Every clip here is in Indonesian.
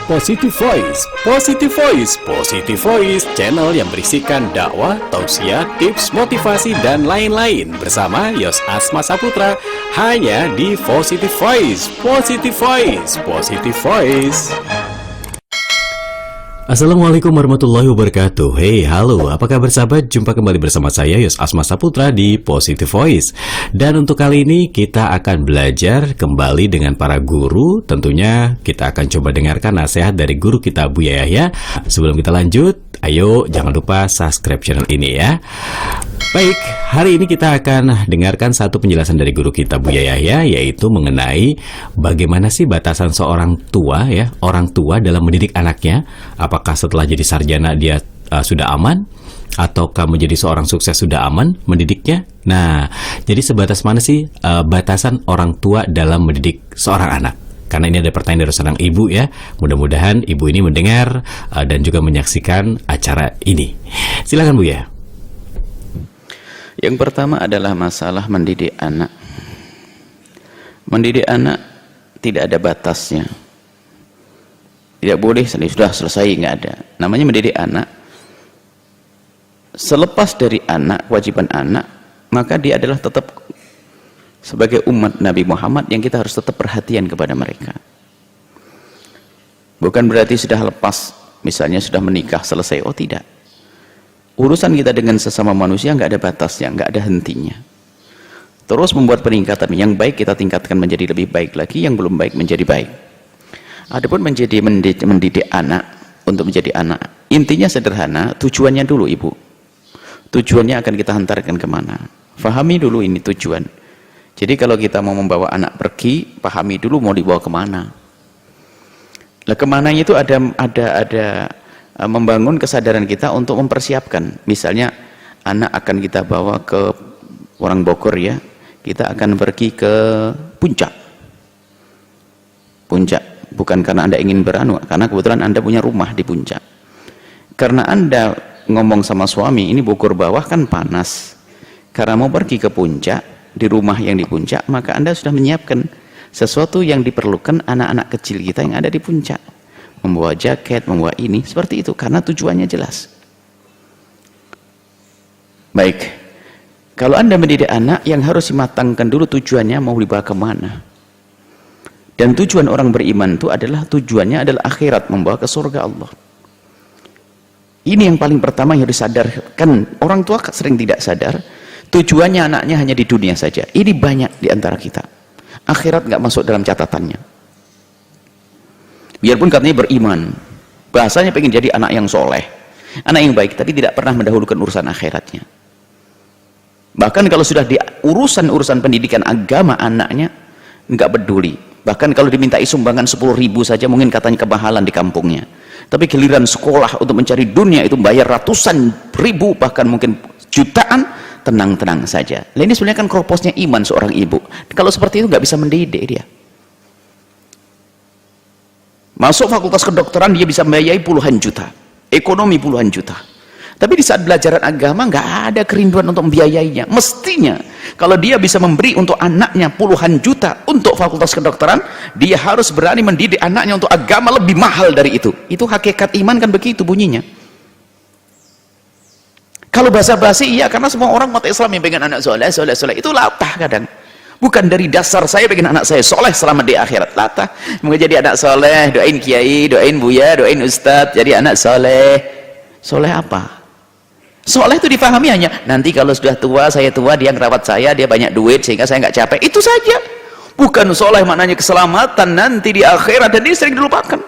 Positive Voice, Positive Voice, Positive Voice, channel yang berisikan dakwah, tausiah, tips, motivasi, dan lain-lain bersama Yos Asma Saputra hanya di Positive Voice, Positive Voice, Positive Voice. Assalamualaikum warahmatullahi wabarakatuh. Hey, halo, apa kabar sahabat? Jumpa kembali bersama saya Yos Asma Saputra di Positive Voice. Dan untuk kali ini kita akan belajar kembali dengan para guru. Tentunya kita akan coba dengarkan nasihat dari guru kita Buya Yahya. Sebelum kita lanjut, ayo jangan lupa subscribe channel ini ya. Baik, hari ini kita akan dengarkan satu penjelasan dari guru kita Buya Yahya, yaitu mengenai bagaimana sih batasan seorang tua ya, orang tua dalam mendidik anaknya. Apakah setelah jadi sarjana dia sudah aman? Ataukah menjadi seorang sukses sudah aman mendidiknya? Nah, jadi sebatas mana sih batasan orang tua dalam mendidik seorang anak? Karena ini ada pertanyaan dari seorang ibu ya. Mudah-mudahan ibu ini mendengar dan juga menyaksikan acara ini. Silakan Bu ya. Yang pertama adalah masalah mendidik anak. Mendidik anak tidak ada batasnya. Tidak boleh sudah selesai, nggak ada. Namanya mendidik anak. Selepas dari anak, kewajiban anak, maka dia adalah tetap sebagai umat Nabi Muhammad yang kita harus tetap perhatian kepada mereka. Bukan berarti sudah lepas, misalnya sudah menikah selesai. Oh tidak. Urusan kita dengan sesama manusia nggak ada batasnya, nggak ada hentinya. Terus membuat peningkatan, yang baik kita tingkatkan menjadi lebih baik lagi, yang belum baik menjadi baik. Adapun mendidik anak untuk menjadi anak, intinya sederhana, tujuannya dulu ibu. Tujuannya akan kita hantarkan kemana? Fahami dulu ini tujuan. Jadi kalau kita mau membawa anak pergi, pahami dulu mau dibawa kemana. Lah kemananya itu ada membangun kesadaran kita untuk mempersiapkan. Misalnya anak akan kita bawa ke orang Bogor ya, kita akan pergi ke puncak. Puncak, bukan karena Anda ingin beranu, karena kebetulan Anda punya rumah di puncak. Karena Anda ngomong sama suami, ini Bogor bawah kan panas. Karena mau pergi ke puncak, di rumah yang di puncak, maka Anda sudah menyiapkan sesuatu yang diperlukan anak-anak kecil kita yang ada di puncak. Membawa jaket, membawa ini, seperti itu, karena tujuannya jelas. Baik, kalau Anda mendidik anak, yang harus dimatangkan dulu tujuannya mau dibawa kemana. Dan tujuan orang beriman itu adalah, tujuannya adalah akhirat, membawa ke surga Allah. Ini yang paling pertama yang harus disadarkan. Orang tua sering tidak sadar, tujuannya anaknya hanya di dunia saja. Ini banyak di antara kita. Akhirat nggak masuk dalam catatannya. Biarpun katanya beriman, bahasanya pengen jadi anak yang soleh, anak yang baik, tapi tidak pernah mendahulukan urusan akhiratnya. Bahkan kalau sudah di urusan pendidikan agama anaknya nggak peduli. Bahkan kalau dimintai sumbangan 10.000 saja mungkin katanya kemahalan di kampungnya. Tapi giliran sekolah untuk mencari dunia itu bayar ratusan ribu, bahkan mungkin jutaan, tenang-tenang saja. Nah, ini sebenarnya kan kroposnya iman seorang ibu. Kalau seperti itu nggak bisa mendidik dia. Masuk fakultas kedokteran dia bisa membiayai puluhan juta, ekonomi puluhan juta. Tapi di saat belajaran agama nggak ada kerinduan untuk membiayainya. Mestinya kalau dia bisa memberi untuk anaknya puluhan juta untuk fakultas kedokteran, dia harus berani mendidik anaknya untuk agama lebih mahal dari itu. Itu hakikat iman kan begitu bunyinya. Kalau basa-basi iya, karena semua orang umat Islam yang pengen anak soleh, itu latah kadang. Bukan dari dasar saya pengen anak saya soleh selamat di akhirat, latah. Mau jadi anak soleh, doain kiai, doain buya, doain ustadz, jadi anak soleh. Soleh apa? Soleh itu dipahami hanya nanti kalau sudah tua, saya tua, dia ngerawat saya, dia banyak duit sehingga saya nggak capek. Itu saja. Bukan soleh maknanya keselamatan nanti di akhirat, dan ini sering dilupakan.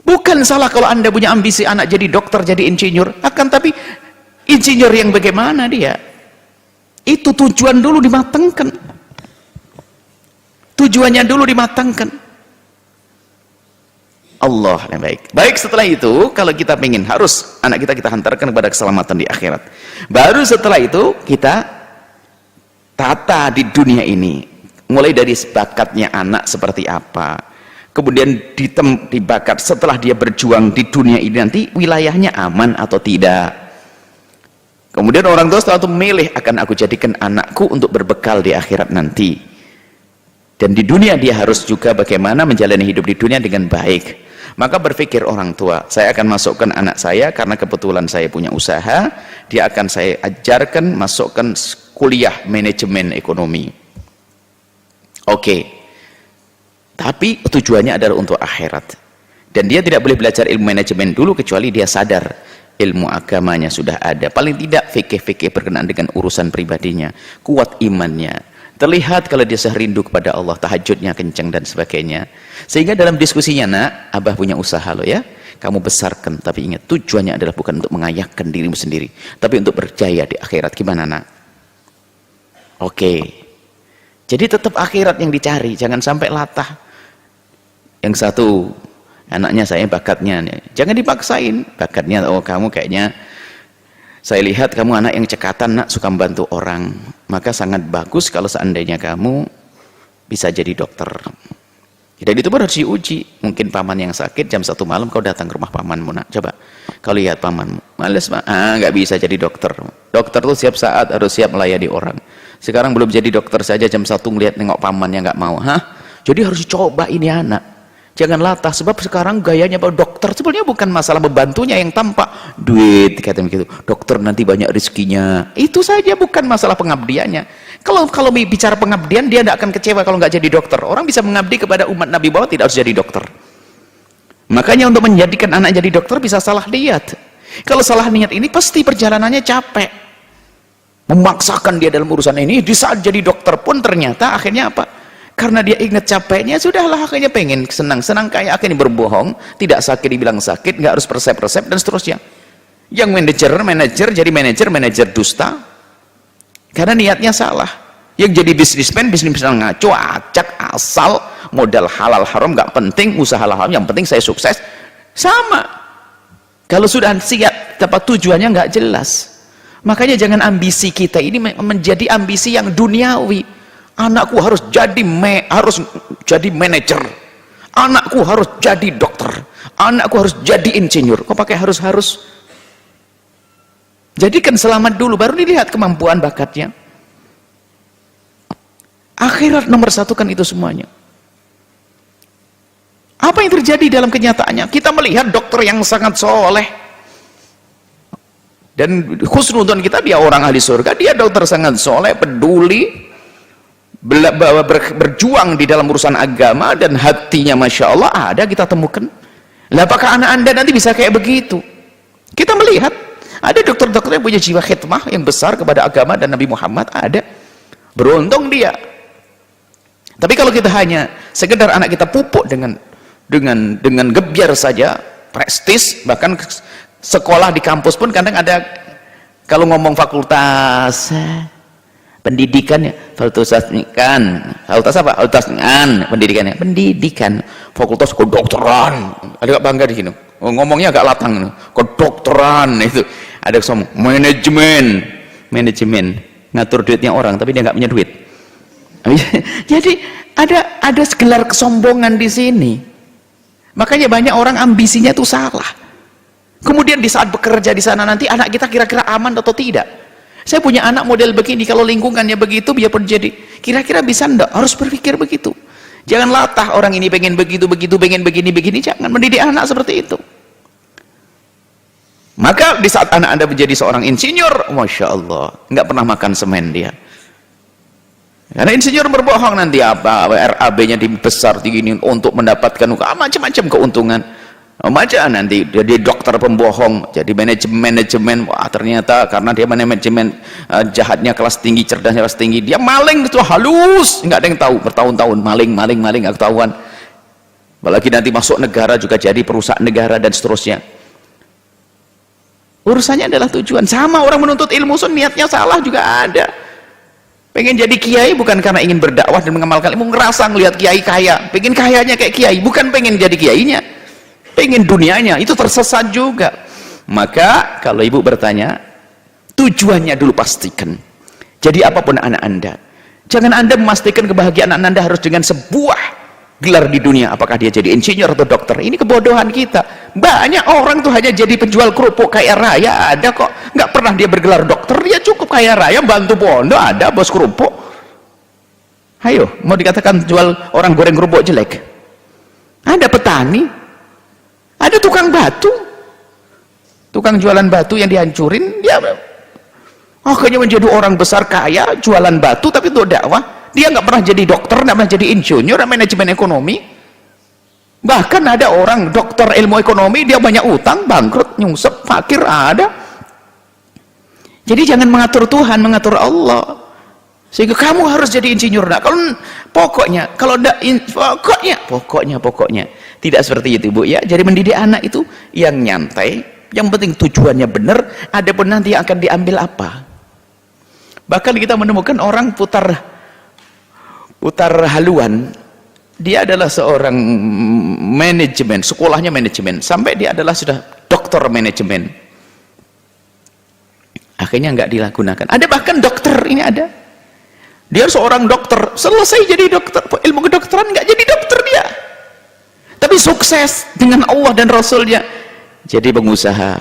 Bukan salah kalau Anda punya ambisi anak jadi dokter, jadi insinyur, akan tapi insinyur yang bagaimana dia? Itu tujuan dulu dimatangkan. Tujuannya dulu dimatangkan. Allah yang baik. Baik, setelah itu kalau kita ingin harus anak kita hantarkan kepada keselamatan di akhirat. Baru setelah itu kita tata di dunia ini. Mulai dari bakatnya anak seperti apa. Kemudian dibakat setelah dia berjuang di dunia ini nanti wilayahnya aman atau tidak. Kemudian orang tua setelah itu memilih, akan aku jadikan anakku untuk berbekal di akhirat nanti. Dan di dunia dia harus juga bagaimana menjalani hidup di dunia dengan baik. Maka berpikir orang tua, saya akan masukkan anak saya karena kebetulan saya punya usaha, dia akan saya ajarkan, masukkan kuliah manajemen ekonomi. Oke. Tapi tujuannya adalah untuk akhirat. Dan dia tidak boleh belajar ilmu manajemen dulu kecuali dia sadar ilmu agamanya sudah ada. Paling tidak fikih-fikih berkenaan dengan urusan pribadinya, kuat imannya. Terlihat kalau dia serindu kepada Allah, tahajudnya kencang dan sebagainya. Sehingga dalam diskusinya, nak, abah punya usaha lo ya, kamu besarkan, tapi ingat tujuannya adalah bukan untuk mengayahkan dirimu sendiri, tapi untuk berjaya di akhirat. Gimana, nak? Oke. Jadi tetap akhirat yang dicari, jangan sampai latah. Yang satu, anaknya saya bakatnya, jangan dipaksain bakatnya. Oh, kamu kayaknya, saya lihat kamu anak yang cekatan, nak, suka membantu orang, maka sangat bagus kalau seandainya kamu bisa jadi dokter. Dan itu baru harus diuji. Mungkin paman yang sakit, jam 1 malam kau datang ke rumah pamanmu, nak, coba kau lihat pamanmu males, nggak bisa jadi dokter. Dokter tuh siap saat harus siap melayani orang. Sekarang belum jadi dokter saja jam 1 ngeliat nengok pamannya nggak mau. Jadi harus dicoba ini anak. Jangan latah, sebab sekarang gayanya dokter sebenarnya bukan masalah membantunya yang tampak duit, kata begitu. Dokter nanti banyak rezekinya, itu saja, bukan masalah pengabdiannya. Kalau bicara pengabdian, dia tidak akan kecewa kalau nggak jadi dokter. Orang bisa mengabdi kepada umat Nabi bahwa tidak harus jadi dokter. Makanya untuk menjadikan anak jadi dokter bisa salah niat. Kalau salah niat ini pasti perjalanannya capek. Memaksakan dia dalam urusan ini, di saat jadi dokter pun ternyata akhirnya apa? Karena dia ingat capeknya, sudahlah akhirnya pengen senang-senang kayak akhirnya berbohong, tidak sakit dibilang sakit, nggak harus resep-resep dan seterusnya. Yang manajer jadi manajer dusta, karena niatnya salah. Yang jadi bisnismen ngaco, acak, asal, modal halal haram nggak penting, usaha halal haram yang penting saya sukses. Sama. Kalau sudah siap, dapat tujuannya nggak jelas. Makanya jangan ambisi kita ini menjadi ambisi yang duniawi. Anakku harus jadi manajer, anakku harus jadi dokter, anakku harus jadi insinyur. Kok pakai harus? Jadikan selamat dulu, baru dilihat kemampuan bakatnya. Akhirat nomor 1 kan itu semuanya. Apa yang terjadi dalam kenyataannya? Kita melihat dokter yang sangat soleh, dan husnudzon kita, dia orang ahli surga, dia dokter sangat soleh, peduli, berjuang di dalam urusan agama, dan hatinya Masya Allah ada, kita temukan. Lah, apakah anak anda nanti bisa kayak begitu? Kita melihat ada dokter-dokter yang punya jiwa khidmah yang besar kepada agama dan Nabi Muhammad, ada. Beruntung dia. Tapi kalau kita hanya sekedar anak kita pupuk dengan gebyar saja, prestis, bahkan sekolah di kampus pun kadang ada, kalau ngomong fakultas pendidikannya, fakultas apa? Pendidikan, fakultas kedokteran, ada gak bangga di sini? Ngomongnya agak latang, kedokteran itu. Ada ngomong manajemen, ngatur duitnya orang, tapi dia nggak punya duit. Jadi ada segelar kesombongan di sini. Makanya banyak orang ambisinya itu salah. Kemudian di saat bekerja di sana nanti, anak kita kira-kira aman atau tidak? Saya punya anak model begini, kalau lingkungannya begitu, biarpun jadi, kira-kira bisa enggak? Harus berpikir begitu. Jangan latah, orang ini pengen begitu, pengen begini, jangan mendidik anak seperti itu. Maka di saat anak anda menjadi seorang insinyur, Masya Allah, nggak pernah makan semen dia. Karena insinyur berbohong nanti apa, RAB-nya dibesar tinggi untuk mendapatkan macam-macam keuntungan. Macam nanti jadi dokter pembohong, jadi manajemen, wah ternyata karena dia manajemen jahatnya kelas tinggi, cerdasnya kelas tinggi, dia maling itu halus, nggak ada yang tahu, bertahun-tahun maling nggak ketahuan. Apalagi nanti masuk negara juga jadi perusahaan negara dan seterusnya. Urusannya adalah tujuan. Sama orang menuntut ilmu, niatnya salah juga ada. Pengen jadi kiai bukan karena ingin berdakwah dan mengamalkan ilmu, ngerasa ngelihat kiai kaya, pengen kayanya kayak kiai, bukan pengen jadi kiainya, pengen dunianya, itu tersesat juga. Maka kalau ibu bertanya, tujuannya dulu pastikan. Jadi apapun anak anda, jangan anda memastikan kebahagiaan anak anda harus dengan sebuah gelar di dunia, apakah dia jadi insinyur atau dokter. Ini kebodohan kita. Banyak orang tuh hanya jadi penjual kerupuk kaya raya, ada kok, nggak pernah dia bergelar dokter, dia cukup kaya raya, bantu pondok, ada bos kerupuk. Ayo, mau dikatakan jual orang goreng kerupuk jelek? Ada petani, ada tukang batu, tukang jualan batu yang dihancurin, dia akhirnya menjadi orang besar kaya, jualan batu tapi untuk dakwah. Dia nggak pernah jadi dokter, nggak pernah jadi insinyur, manajemen ekonomi. Bahkan ada orang dokter ilmu ekonomi, dia banyak utang, bangkrut, nyungsep, fakir, ada. Jadi jangan mengatur Tuhan, mengatur Allah. Sehingga kamu harus jadi insinyur. Nah, kalau pokoknya, kalau pokoknya tidak seperti itu, Bu ya. Jadi mendidik anak itu yang nyantai, yang penting tujuannya benar, adapun nanti akan diambil apa. Bahkan kita menemukan orang putar haluan, dia adalah seorang manajemen, sekolahnya manajemen, sampai dia adalah sudah doktor manajemen, akhirnya nggak dilagunakan. Ada bahkan dokter, ini ada, dia seorang dokter, selesai jadi dokter, ilmu kedokteran nggak jadi dokter dia, tapi sukses dengan Allah dan Rasulnya jadi pengusaha.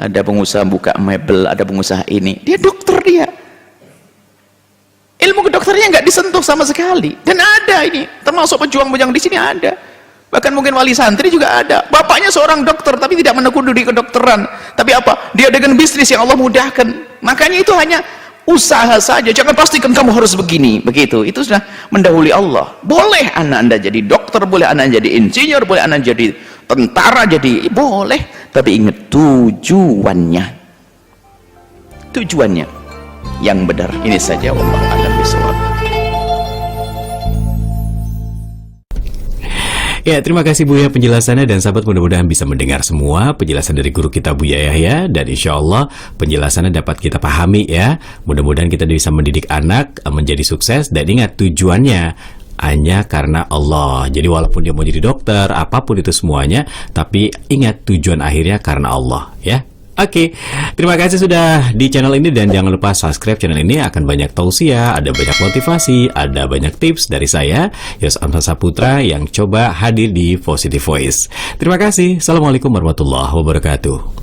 Ada pengusaha buka mebel, ada pengusaha ini, dia dokter dia. Ilmu kedokternya nggak disentuh sama sekali. Dan ada ini, termasuk pejuang-pejuang di sini ada. Bahkan mungkin wali santri juga ada. Bapaknya seorang dokter tapi tidak menekuni di kedokteran. Tapi apa? Dia dengan bisnis yang Allah mudahkan. Makanya itu hanya usaha saja. Jangan pastikan kamu harus begini, begitu. Itu sudah mendahului Allah. Boleh anak Anda jadi dokter, boleh anak Anda jadi insinyur, boleh anak jadi tentara, jadi boleh. Tapi ingat tujuannya. Tujuannya yang benar. Ini saja, wallahu a'lam bishawab. Ya, terima kasih Buya penjelasannya, dan sahabat mudah-mudahan bisa mendengar semua penjelasan dari guru kita Buya Yahya, dan insya Allah penjelasannya dapat kita pahami ya. Mudah-mudahan kita bisa mendidik anak menjadi sukses, dan ingat tujuannya hanya karena Allah. Jadi walaupun dia mau jadi dokter, apapun itu semuanya, tapi ingat tujuan akhirnya karena Allah ya. Oke, terima kasih sudah di channel ini, dan jangan lupa subscribe channel ini, akan banyak tausiah, ada banyak motivasi, ada banyak tips dari saya, Yos Asma Saputra, yang coba hadir di Positive Voice. Terima kasih. Assalamualaikum warahmatullahi wabarakatuh.